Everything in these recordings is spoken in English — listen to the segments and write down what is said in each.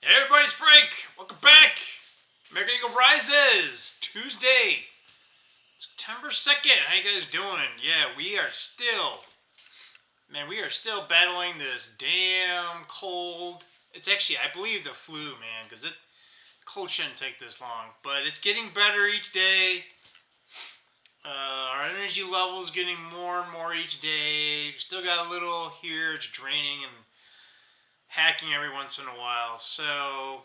Hey everybody, it's Frank. Welcome back. American Eagle Rises. Tuesday, September 2nd. How you guys doing? Yeah, we are still battling this damn cold. It's actually, I believe, the flu, man, because cold shouldn't take this long. But it's getting better each day. Our energy level is getting more and more each day. Still got a little here. It's draining and hacking every once in a while. So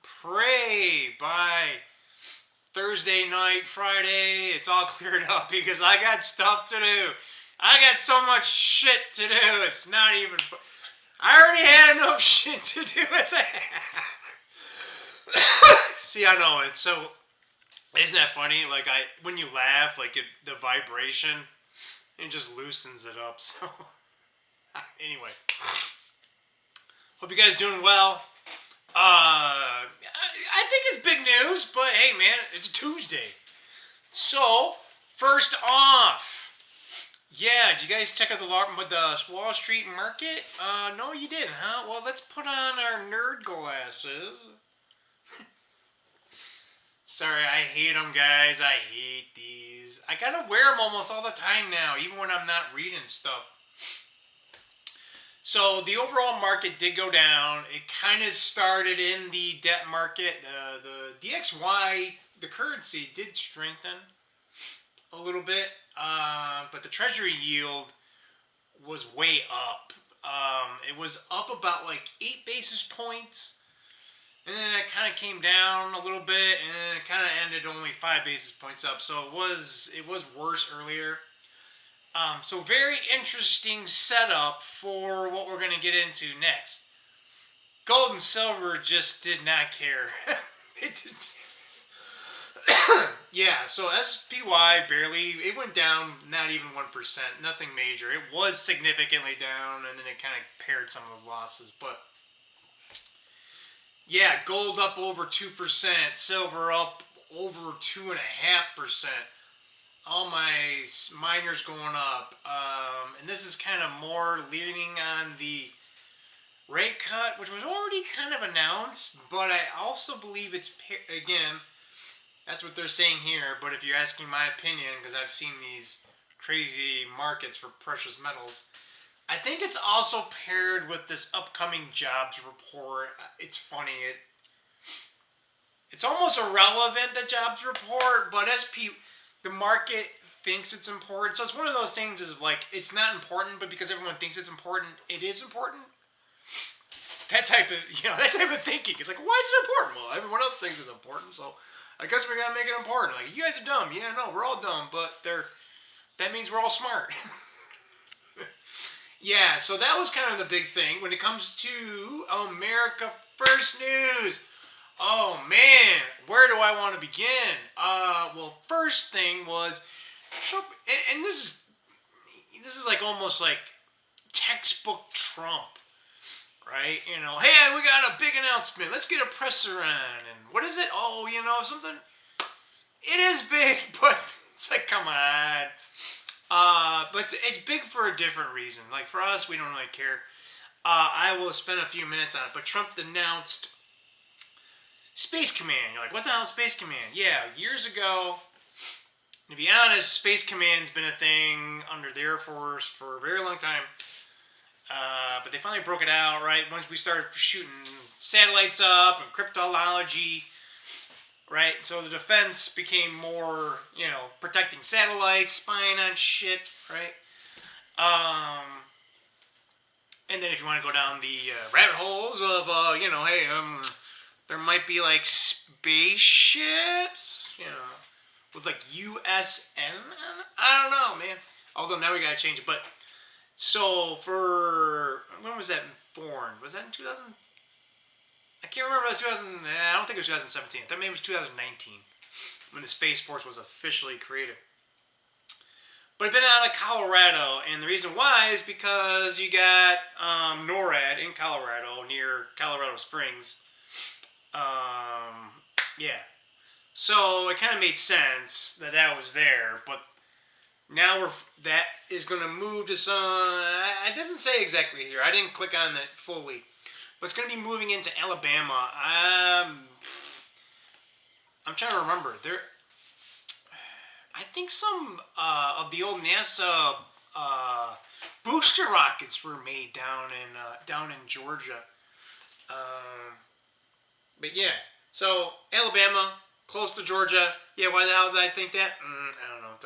pray by Thursday night, Friday, it's all cleared up because I got stuff to do. I got so much shit to do. It's not even. I already had enough shit to do. See, I know it's so. Isn't that funny? Like when you laugh, like the vibration, it just loosens it up. So anyway, hope you guys doing well. I think it's big news, but hey, man, it's a Tuesday. So first off, yeah, did you guys check out the Wall Street market? No, you didn't, huh? Well, let's put on our nerd glasses. Sorry, I hate them, guys. I hate these. I gotta wear them almost all the time now, even when I'm not reading stuff. So the overall market did go down. It kind of started in the debt market. The DXY, the currency, did strengthen a little bit, but the Treasury yield was way up. It was up about like 8 basis points. And then it kind of came down a little bit, and then it kind of ended only 5 basis points up. So it was worse earlier. So very interesting setup for what we're going to get into next. Gold and silver just did not care. It did. Yeah, so SPY it went down not even 1%, nothing major. It was significantly down, and then it kind of paired some of those losses, but yeah, gold up over 2%, silver up over 2.5%. All my miners going up. And this is kind of more leaning on the rate cut, which was already kind of announced, but I also believe it's, again, that's what they're saying here, but if you're asking my opinion, because I've seen these crazy markets for precious metals, I think it's also paired with this upcoming jobs report. It's funny. It's almost irrelevant, the jobs report, but the market thinks it's important. So it's one of those things is like, it's not important, but because everyone thinks it's important, it is important. That type of thinking. It's like, why is it important? Well, everyone else thinks it's important, so I guess we're going to make it important. Like, you guys are dumb. Yeah, no, we're all dumb, but that means we're all smart. Yeah, so that was kind of the big thing when it comes to America First News. Oh man, where do I want to begin? Well, first thing was Trump, and this is like almost like textbook Trump, right? You know, hey, we got a big announcement. Let's get a presser on, and what is it? Oh, something. It is big, but it's like, come on. But it's big for a different reason. Like for us, we don't really care. I will spend a few minutes on it. But Trump announced Space Command. You're like, what the hell is Space Command? Yeah, years ago, to be honest, Space Command's been a thing under the Air Force for a very long time. But they finally broke it out, right? Once we started shooting satellites up and cryptology, right? So the defense became more, protecting satellites, spying on shit, right? And then if you want to go down the rabbit holes of, there might be like spaceships, with like USN. I don't know, man. Although now we gotta change it. But so when was that born? Was that in 2000? I can't remember. It was 2000. I don't think it was 2017. That maybe it was 2019 when the Space Force was officially created. But it's been out of Colorado, and the reason why is because you got NORAD in Colorado near Colorado Springs. Yeah. So it kind of made sense that was there, but now that is going to move to some. It doesn't say exactly here. I didn't click on that fully. but it's going to be moving into Alabama. I'm trying to remember. I think some of the old NASA booster rockets were made down in Georgia. But yeah, so Alabama, close to Georgia. Yeah, why the hell did I think that? I don't know.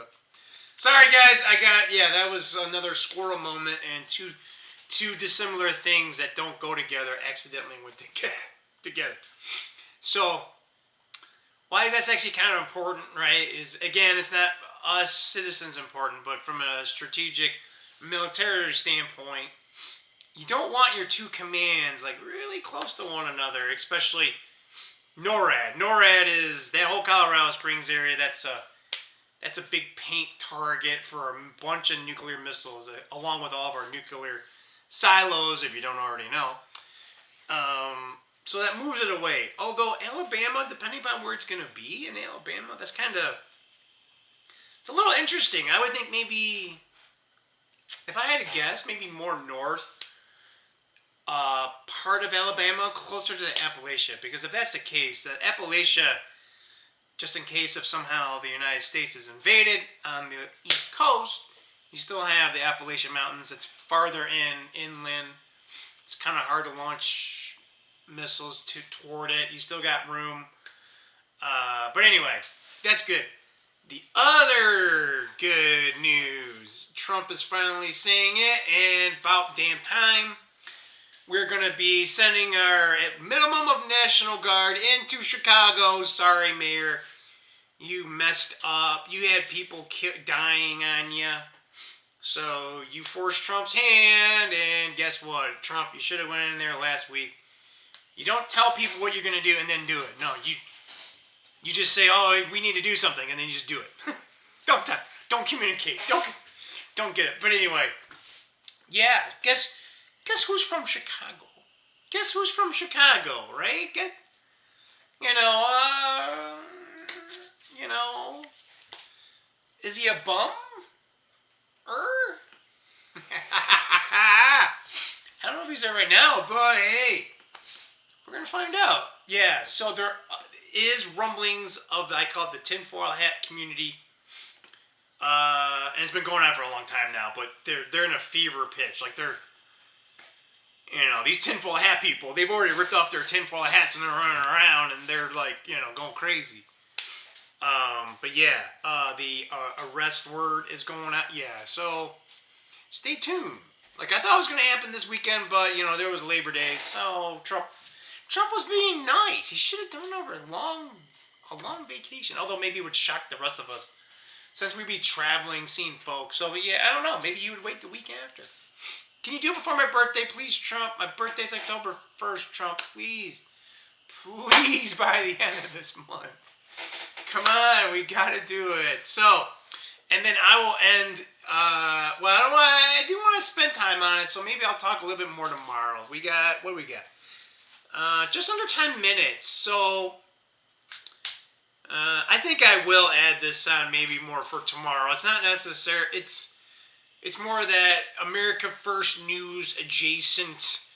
Sorry, guys. That was another squirrel moment, and two dissimilar things that don't go together accidentally went together. So, why that's actually kind of important, right, is, again, it's not us citizens important, but from a strategic military standpoint, you don't want your two commands, like, really close to one another, especially NORAD. NORAD is that whole Colorado Springs area. That's a big paint target for a bunch of nuclear missiles, along with all of our nuclear silos, if you don't already know. So that moves it away. Although Alabama, depending upon where it's going to be in Alabama, that's kind of, it's a little interesting. I would think maybe, if I had to guess, maybe more north part of Alabama, closer to the Appalachia. Because if that's the case, Appalachia, just in case if somehow the United States is invaded on the East Coast, you still have the Appalachian Mountains. It's farther inland. It's kind of hard to launch missiles toward it. You still got room. But anyway, that's good. The other good news, Trump is finally saying it, and about damn time. We're going to be sending our minimum of National Guard into Chicago. Sorry, Mayor. You messed up. You had people dying on you. So you forced Trump's hand, and guess what? Trump, you should have went in there last week. You don't tell people what you're going to do and then do it. No, you just say, oh, we need to do something, and then you just do it. Don't communicate. Don't get it. But anyway, yeah, guess who's from Chicago? Guess who's from Chicago, right? Is he a bum? I don't know if he's there right now, but hey, we're gonna find out. Yeah, so there is rumblings of, I call it the tinfoil hat community. And it's been going on for a long time now, but they're in a fever pitch. Like these tinfoil hat people, they've already ripped off their tinfoil hats and they're running around and they're like, going crazy. But yeah, the arrest word is going out. Yeah, so stay tuned. Like, I thought it was going to happen this weekend, but, there was Labor Day, so Trump was being nice. He should have done it over a long vacation, although maybe it would shock the rest of us, since we'd be traveling, seeing folks. So, yeah, I don't know. Maybe you would wait the week after. Can you do it before my birthday, please, Trump? My birthday's October 1st, Trump. Please. Please, by the end of this month. Come on, we got to do it. So, and then I will end... I do want to spend time on it, so maybe I'll talk a little bit more tomorrow. What do we got? Just under 10 minutes, so I think I will add this on maybe more for tomorrow. It's not necessary. It's more that America First news adjacent,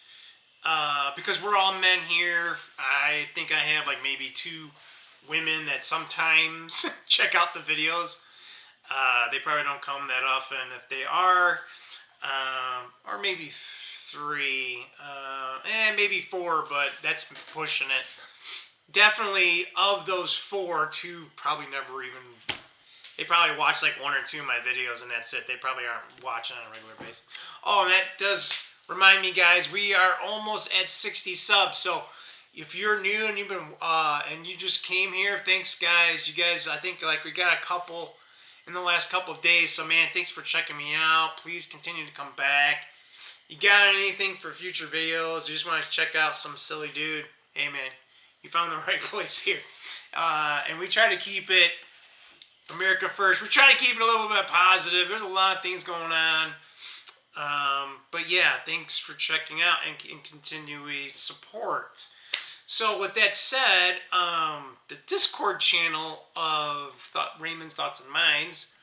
because we're all men here. I think I have like maybe 2 women that sometimes check out the videos. They probably don't come that often. If they are, or maybe 3, maybe 4, but that's pushing it. Definitely of those 4, 2 probably never even, they probably watch like 1 or 2 of my videos and that's it. They probably aren't watching on a regular basis. Oh, and that does remind me, guys, we are almost at 60 subs. So if you're new and you've been, and you just came here, thanks, guys. You guys, I think like we got a couple in the last couple of days. So, man, thanks for checking me out. Please continue to come back. You got anything for future videos? You just want to check out some silly dude? Hey, man, you found the right place here. And we try to keep it America First. We try to keep it a little bit positive. There's a lot of things going on. But, yeah, thanks for checking out and continuing support. So, with that said, the Discord channel of Raymond's Thoughts and Minds,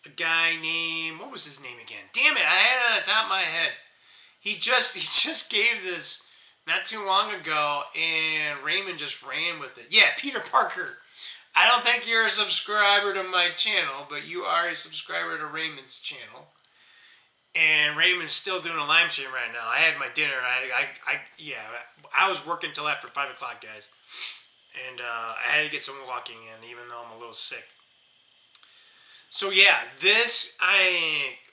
a guy named, what was his name again? Damn it, I had it on the top of my head. He just gave this not too long ago, and Raymond just ran with it. Yeah, Peter Parker. I don't think you're a subscriber to my channel, but you are a subscriber to Raymond's channel. And Raymond's still doing a live stream right now. I had my dinner. I was working till after 5 o'clock, guys. And I had to get some walking in, even though I'm a little sick. So yeah,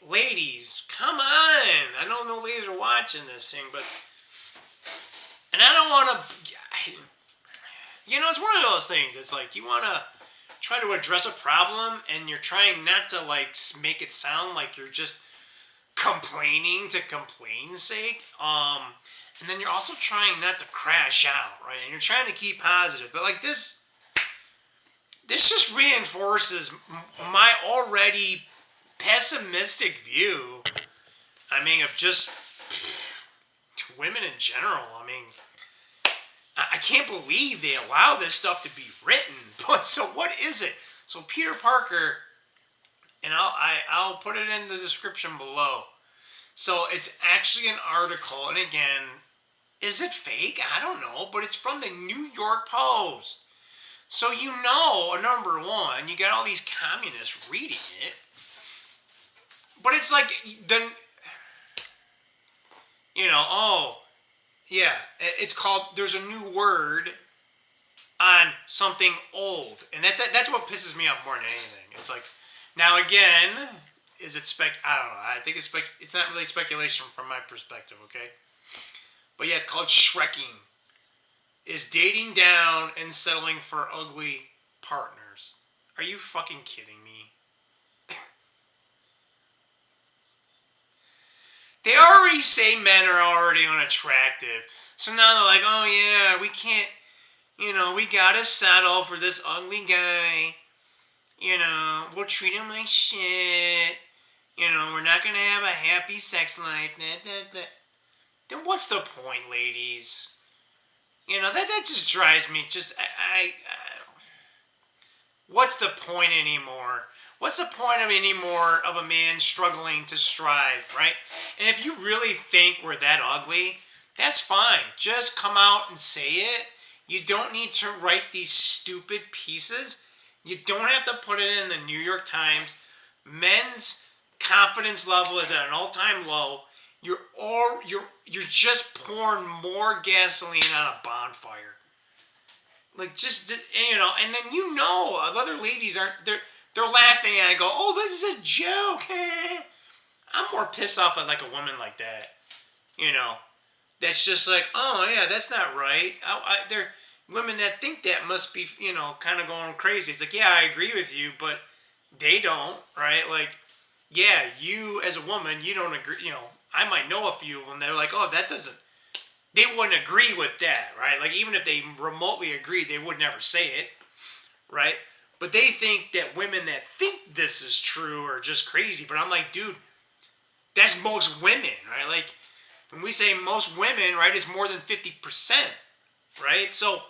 ladies, come on. I don't know ladies are watching this thing, but, and I don't want to, it's one of those things. It's like you want to try to address a problem, and you're trying not to like make it sound like you're just complaining to complain's sake. And then you're also trying not to crash out, right? And you're trying to keep positive, but like this just reinforces my already pessimistic view. I mean, of just women in general. I mean, I can't believe they allow this stuff to be written. But so what is it? So Peter Parker, and I'll put it in the description below. So it's actually an article, and again, is it fake? I don't know, but it's from the New York Post. So number one, you got all these communists reading it, but it's like, then, it's called, there's a new word on something old, and that's what pisses me off more than anything. It's like, now again, is it I don't know. I think it's not really speculation from my perspective, okay? But yeah, it's called Shrekking. Is dating down and settling for ugly partners. Are you fucking kidding me? They already say men are already unattractive. So now they're like, oh yeah, we can't, we gotta settle for this ugly guy. We'll treat him like shit. We're not gonna have a happy sex life. Then what's the point, ladies? That just drives me. What's the point anymore? What's the point of a man struggling to strive, right? And if you really think we're that ugly, that's fine. Just come out and say it. You don't need to write these stupid pieces. You don't have to put it in the New York Times. Men's confidence level is at an all-time low. You're just pouring more gasoline on a bonfire. Like, and then other ladies they're laughing and I go, oh, this is a joke. I'm more pissed off at like a woman like that. That's just like, oh yeah, that's not right. They're women that think that must be, kind of going crazy. It's like, yeah, I agree with you, but they don't, right? Like, yeah, you as a woman, you don't agree, I might know a few of them that are like, oh, they wouldn't agree with that, right? Like, even if they remotely agreed, they would never say it, right? But they think that women that think this is true are just crazy. But I'm like, dude, that's most women, right? Like, when we say most women, right, it's more than 50%, right? So,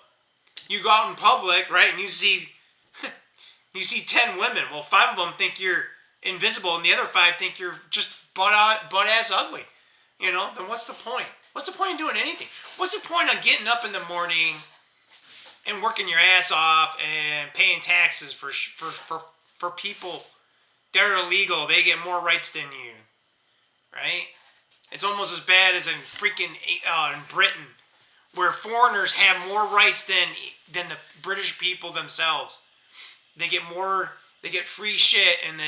you go out in public, right, and you see 10 women. Well, 5 of them think you're invisible, and the other 5 think you're just butt-ass ugly. Then what's the point? What's the point in doing anything? What's the point of getting up in the morning and working your ass off and paying taxes for people that are illegal? They get more rights than you, right? It's almost as bad as in freaking in Britain, where foreigners have more rights than the British people themselves. They get free shit, and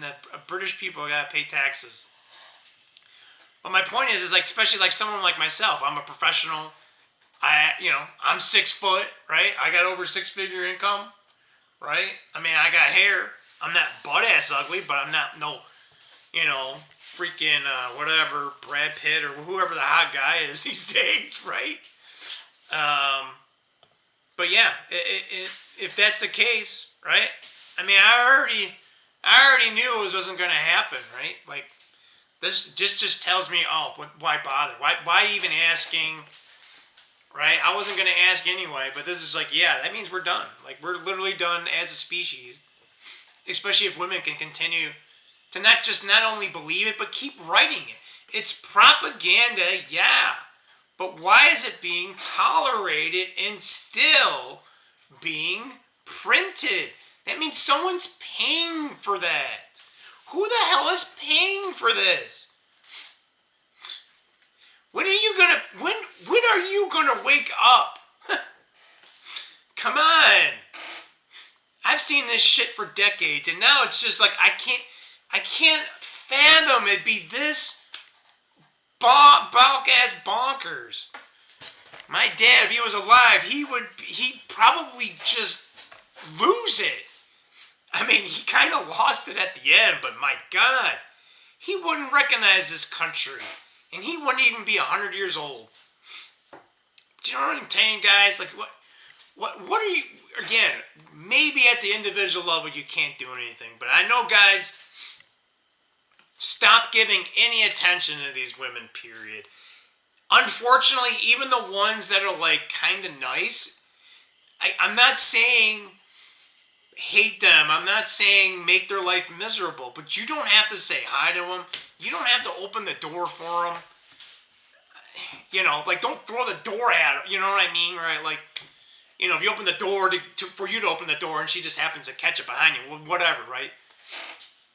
the British people gotta pay taxes. But my point is like, especially like someone like myself, I'm a professional. I'm 6 foot, right? I got over 6-figure income, right? I mean, I got hair. I'm not butt-ass ugly, but I'm not freaking whatever, Brad Pitt or whoever the hot guy is these days, right? But yeah, if that's the case, right? I mean, I already knew it wasn't going to happen, right? Like, this just tells me, oh, why bother? Why even asking, right? I wasn't going to ask anyway, but this is like, yeah, that means we're done. Like, we're literally done as a species, especially if women can continue to not only believe it, but keep writing it. It's propaganda, yeah, But why is it being tolerated and still being printed? That means someone's paying for that. Who the hell is paying for this? When are you gonna wake up? Come on. I've seen this shit for decades, and now it's just like I can't fathom it be this ass bonkers. My dad, if he was alive, he'd probably just lose it. I mean, he kind of lost it at the end, but my God, he wouldn't recognize this country, and he wouldn't even be 100 years old. Do you know what I'm saying, guys? Like, what are you, again, maybe at the individual level you can't do anything, but I know, guys, stop giving any attention to these women, period. Unfortunately, even the ones that are, like, kind of nice, I'm not saying hate them. I'm not saying make their life miserable, but you don't have to say hi to them. You don't have to open the door for them. You know, like, don't throw the door at her. You know what I mean, right? Like, you know, if you open the door for you to open the door and she just happens to catch it behind you, whatever, right?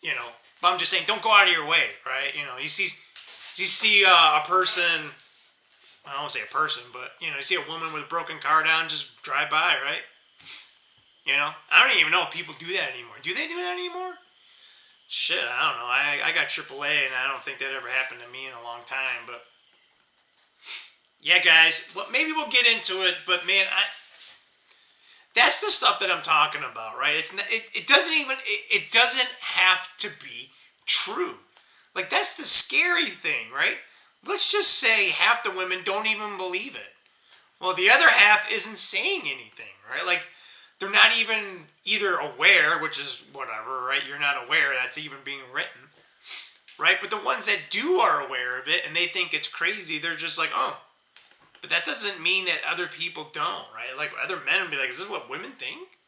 You know, but I'm just saying, don't go out of your way, right? You know, you see a person, I don't want to say a person, but, you know, you see a woman with a broken car down, just drive by, right? You know, I don't even know if people do that anymore. Do they do that anymore? Shit, I don't know. I got AAA, and I don't think that ever happened to me in a long time, but yeah, guys, well, maybe we'll get into it, but man, that's the stuff that I'm talking about, right? It doesn't have to be true. Like, that's the scary thing, right? Let's just say half the women don't even believe it. Well, the other half isn't saying anything, right? Like, they're not even either aware, which is whatever, right? You're not aware that's even being written, right? But the ones that are aware of it and they think it's crazy, they're just like, oh. But that doesn't mean that other people don't, right? Like, other men would be like, is this what women think?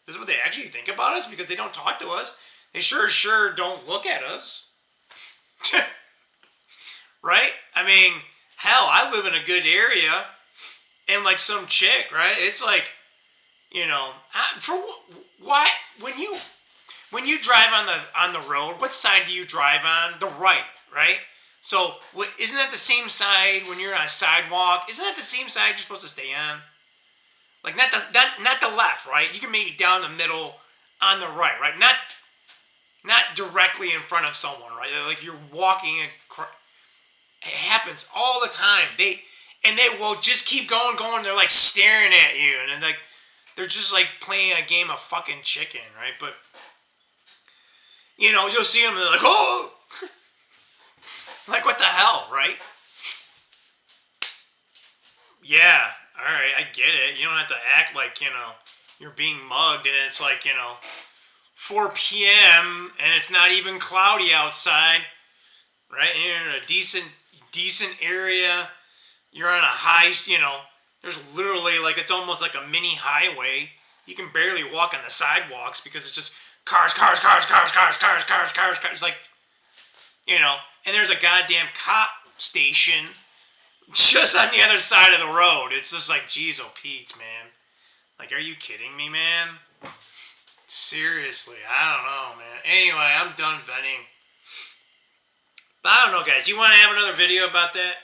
This is what they actually think about us? Because they don't talk to us. They sure don't look at us. Right? I mean, hell, I live in a good area, and like some chick, right? It's like, you know, why when you drive on the road, what side do you drive on? The right? So, isn't that the same side when you're on a sidewalk? Isn't that the same side you're supposed to stay on? Like, not the left, right? You can maybe down the middle on the right? Not directly in front of someone, right? Like, you're walking. It happens all the time. They will just keep going. They're like staring at you, and then, like, they're just like playing a game of fucking chicken, right? But, you know, you'll see them and they're like, oh. Like, what the hell, right? Yeah, alright, I get it. You don't have to act like, you know, you're being mugged and it's like, you know, 4 p.m. and it's not even cloudy outside, right? You're in a decent area. You're on a high, you know, there's literally, like, it's almost like a mini highway. You can barely walk on the sidewalks because it's just cars. It's like, you know, and there's a goddamn cop station just on the other side of the road. It's just like, geez, oh, Pete, man. Like, are you kidding me, man? Seriously, I don't know, man. Anyway, I'm done venting. But I don't know, guys. You want to have another video about that?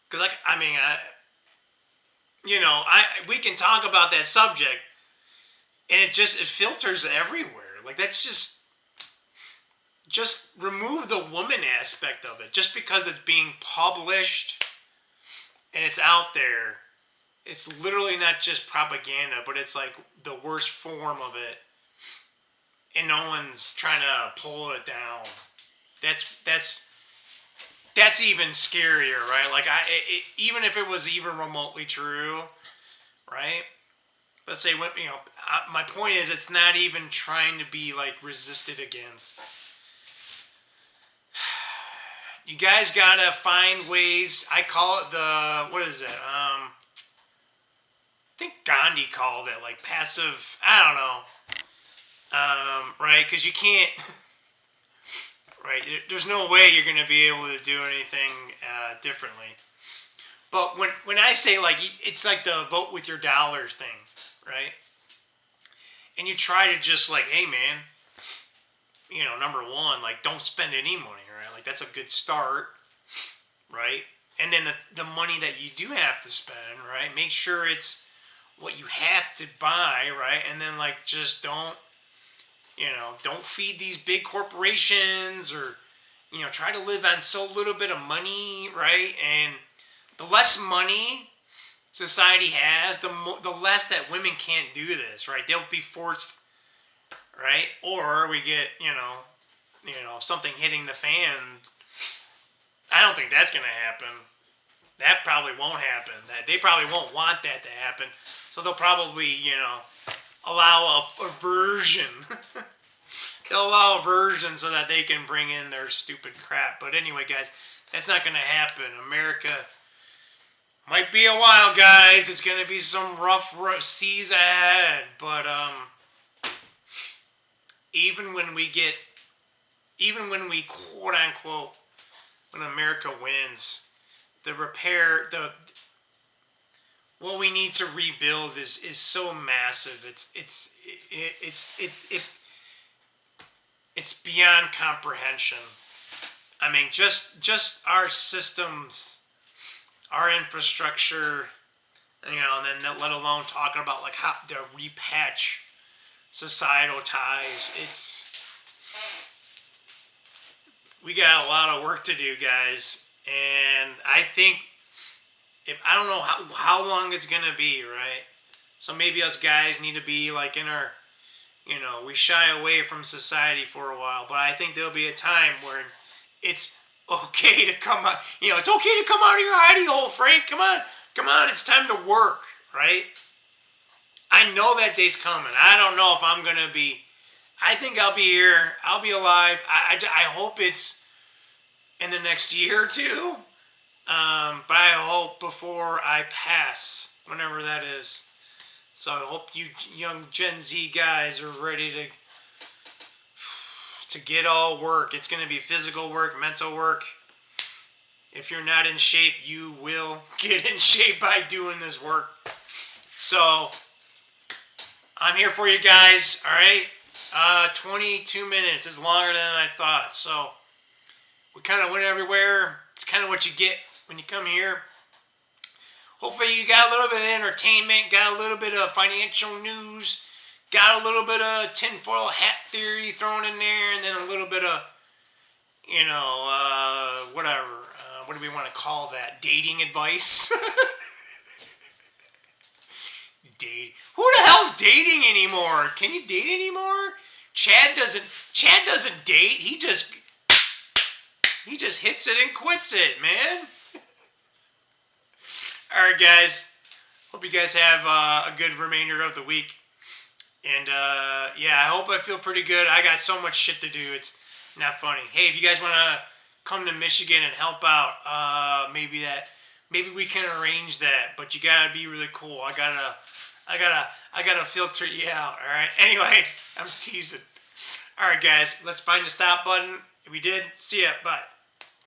Because, like, I mean, we can talk about that subject, and it filters everywhere. Like, that's just remove the woman aspect of it. Just because it's being published and it's out there, it's literally not just propaganda, but it's like the worst form of it, and no one's trying to pull it down. That's even scarier, right? Like, even if it was even remotely true, right? Let's say, you know, my point is, it's not even trying to be, like, resisted against. You guys gotta find ways. I call it what is it? I think Gandhi called it, like, passive, I don't know. Right? Because you can't, right? There's no way you're going to be able to do anything differently. But when I say like it's like the vote with your dollars thing, right? And you try to just like, hey man, number one, like don't spend any money, right? Like that's a good start, right? And then the money that you do have to spend, right? Make sure it's what you have to buy, right? And then like just don't feed these big corporations or try to live on so little bit of money, right? And the less money society has, the less that women can't do this, right? They'll be forced, right? Or we get, something hitting the fan. I don't think that's going to happen. That probably won't happen. That they probably won't want that to happen. So they'll probably, allow a version. They'll allow a version so that they can bring in their stupid crap. But anyway, guys, that's not going to happen. America might be a while, guys. It's going to be some rough seas ahead. But even when we quote unquote, when America wins, what we need to rebuild is so massive. It's beyond comprehension. I mean, just our systems, our infrastructure, and then let alone talking about like how to repatch societal ties. We got a lot of work to do, guys, and I think I don't know how long it's gonna be, right? So maybe us guys need to be like in our, we shy away from society for a while, but I think there'll be a time where it's okay to come out. It's okay to come out of your hidey hole, Frank. Come on, it's time to work, right? I know that day's coming. I don't know if I'm gonna be. I think I'll be here. I'll be alive. I hope it's in the next year or two. But I hope before I pass, whenever that is. So I hope you young Gen Z guys are ready to get all work. It's going to be physical work, mental work. If you're not in shape, you will get in shape by doing this work. So I'm here for you guys. All right. 22 minutes is longer than I thought. So we kind of went everywhere. It's kind of what you get when you come here. Hopefully you got a little bit of entertainment, got a little bit of financial news, got a little bit of tinfoil hat theory thrown in there, and then a little bit of, whatever. What do we want to call that? Dating advice? Who the hell's dating anymore? Can you date anymore? Chad doesn't date. He just hits it and quits it, man. All right, guys. Hope you guys have a good remainder of the week. And, I hope I feel pretty good. I got so much shit to do. It's not funny. Hey, if you guys want to come to Michigan and help out, maybe we can arrange that. But you got to be really cool. I gotta filter you out, all right? Anyway, I'm teasing. All right, guys. Let's find the stop button. If we did, see ya. Bye.